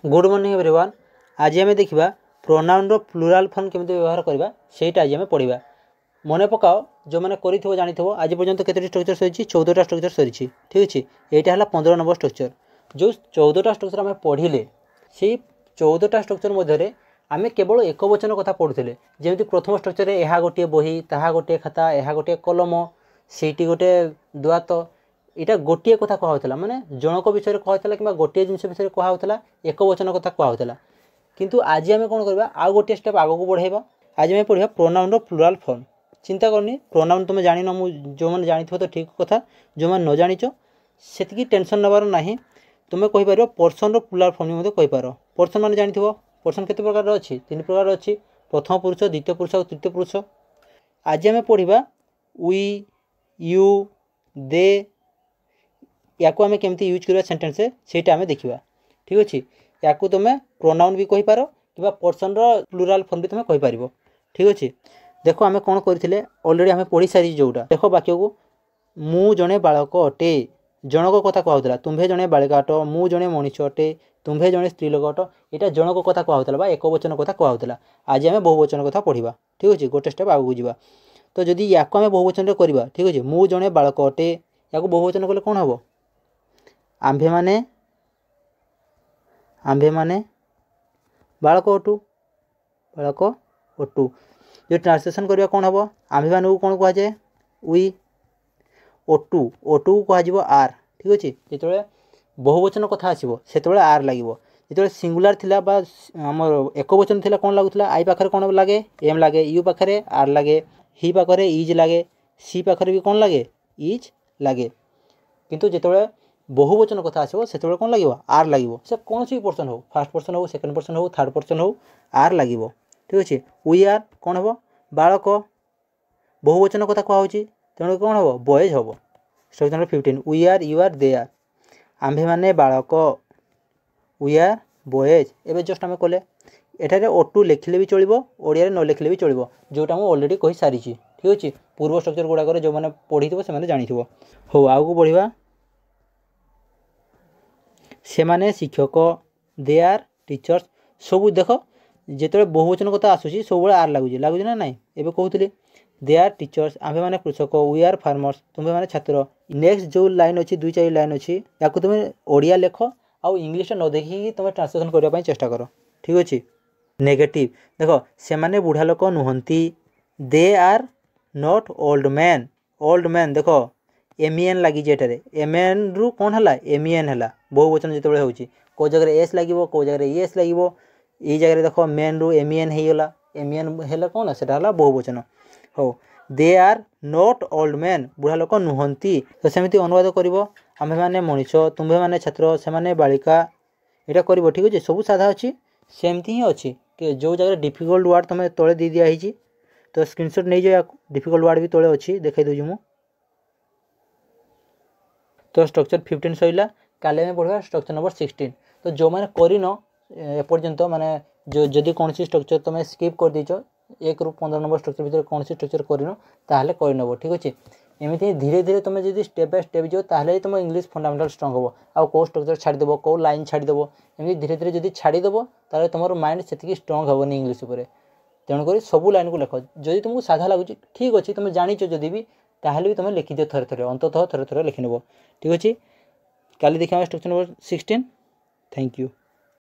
Good morning everyone. आज आम देखा प्रोनाउन रो प्लुराल फॉर्म केमिति व्यवहार करबा सेटा आज आम पढ़ा। मन पकाओ जो मैंने करिथिबो जानिथिबो आज पर्यंत केते स्ट्रक्चर सरिछि 14टा स्ट्रक्चर सरिछि। ठीक अछि, एटा हला 15 नंबर स्ट्रक्चर। जो 14टा स्ट्रक्चर आम पढ़िले से 14टा स्ट्रक्चर मध्य आम केवल एक वचन कथा पढ़ुले। जमी प्रथम स्ट्रक्चर में यह गोटे बही ताहा गोटे खाता यह गोटे कलम सेठी गोटे दुआत यहाँ गोटे कथा कहला माने जनक विषय कहला कि गोटे जिनस विषय कहला एक वचन कथा कहला। किंतु आज आम कौन करवा आउ गोटे स्टेप आग को बढ़ेबा। आज आम पढ़ा प्रोनाउन रो प्लुराल फॉर्म। चिंता करनी प्रोनाउन तुम जान मु जो मैंने जानी तो ठीक कथा, जो मैंने न जाच से टेंशन नबार ना। तुम्हें कहीपर पर्सन रो प्लुराल फॉर्म भी कहीपर। पर्सन मैंने जानी पर्सन केते प्रकार अच्छी 3 प्रकार अच्छी, प्रथम पुरुष द्वितीय पुरुष और तृतीय पुरुष। आज आम पढ़ा वी यू दे या आम केमती यूज करवा सेंटेंस से आम देखा। ठीक अच्छे, या तुम्हें प्रोनाउन भी कहीपर कि पर्सन रो प्लुराल फॉर्म भी तुम्हें कहीपर। ठीक अच्छे, देखो आम कौन करते अलरेडी आम पढ़ी सारी जोटा। देख वाक्य को मु जड़े बालक अटे जनक कथा कहला। तुम्हें जड़े बालिका अट मु जड़े मनीष अटे तुम्हें जड़े स्त्री लोक अट यहाँ जनक कथा कहला एक वचन कथा कहला। आज आम बहुवचन कथा पढ़ा। ठीक अच्छे, गोटे स्टेप आगे जावा। तो जदि या आम बहुवचन करवा ठीक अच्छे मु जड़े बालक अटे या बहुवचन कले कौन हम आंभे माने बालक अटु जो ट्रांसलेशन करवा कौन हम आंभे मान को कौन कहुए वी ओटू को कह आर। ठीक अच्छे, जो बहुवचन कथा आसो से आर लगे। जो सिंगुलर थिला बा आमर एक वचन थिला कौन लगुला आई पाखे कौन लगे एम लगे, यू पाखे आर लगे, ही पाखे इज लगे, सी पाखे भी कौन लगे इज लगे। किंतु जो बहुवचन कथा आसो से कौन लगे आर लगे। से कौन सी पर्सन हो फर्स्ट पर्सन हो सेकेंड पर्सन हो थर्ड पर्सन हो आर लगे। ठीक अच्छे, वी आर कौन हम बालक बहुवचन कथा कहुँ तेणु कौन हम बॉयज हम। Structure number 15 we are you are they are. आंभे माने बालक वी आर बॉयज। एवं जस्ट आम कले एठारे ओटू लिखले भी चलो ओडिया न लिखले भी चलो जोटा मुझे अलरेडी कही सारी। ठीक अच्छे, पूर्व स्ट्रक्चर गुड़ाक जो मैंने पढ़ी से जानी हो आगे बढ़ा। से माने शिक्षक दे आर टीचर्स सब देख जो बहुवचन कथा आसूसी सब आर लगुच ना ना। एवं कहते दे आर टीचर्स आंभे माने कृषक वी आर फार्मर्स तुम्हें माने छात्र। नेक्स्ट जो लाइन अच्छी 2-4 लाइन अच्छी या तुम्हें ओडिया लेख आउ इंग्लीश न देखिए तुम्हें ट्रांसलेशन करने चेष्टा कर। ठीक अच्छे, नेगेटिव देख से माने बुढ़ा लोक नुहंती they are not old man. Old man देख एमईएन लगी एमएन रु कौन है एमईएन है बहुवचन जो होची को जगह एस लगे को जगह एस लगे ये जगह देख मेन रु एमईएन होगा एमईएन है कौन से बहुवचन हो। They are not old man बुढ़ा लोक नुहंती तो सेमती अनुवाद कर आम्भे माने मनीष तुम्हें माने छात्र से माने बालिका यहाँ कर। ठीक अच्छे, सब साधा अच्छी सेमती ही अच्छी कि जो जगह डिफिकल्ट वार्ड तुम्हें तले दी दिखाई तो स्क्रीनशॉट नहीं जाओ। डिफिकल्ट वार्ड भी तले अच्छी देखा दूँ मु। तो स्ट्रक्चर 15 सैला काले में पढ़ा स्ट्रक्चर नंबर 16। तो जो मैंने करन एपर्यंत माने जो जदि कौन सी स्ट्रक्चर तुम स्किप कर दीच 1 ରୁ 15 नंबर स्ट्रक्चर भितर कौन सी स्ट्रक्चर करन ताहले करनब। ठीक अच्छे, एमती धीरे धीरे तुम जब स्टेप बाय स्टेप जो ताहले तुम इंग्लिश फंडामेंटल स्ट्रंग हो। आउ कौ स्ट्रक्चर छाड़देव कौ लाइन छाड़देव एमती धीरे धीरे जब छाड़देव ताहले तुम माइंड से स्ट्रंग हेनी इंग्लिश उपर। तेणुक सब लाइन को लेख जदि तुमको साधा लगुच ठीक अच्छे तुम जानीच जदि भी ताहले भी तुम लिखिदियो थे थे अंततः थे लिखिनेब। ठीक अच्छे, काली देखा स्ट्रक्चर नंबर 16। Thank you.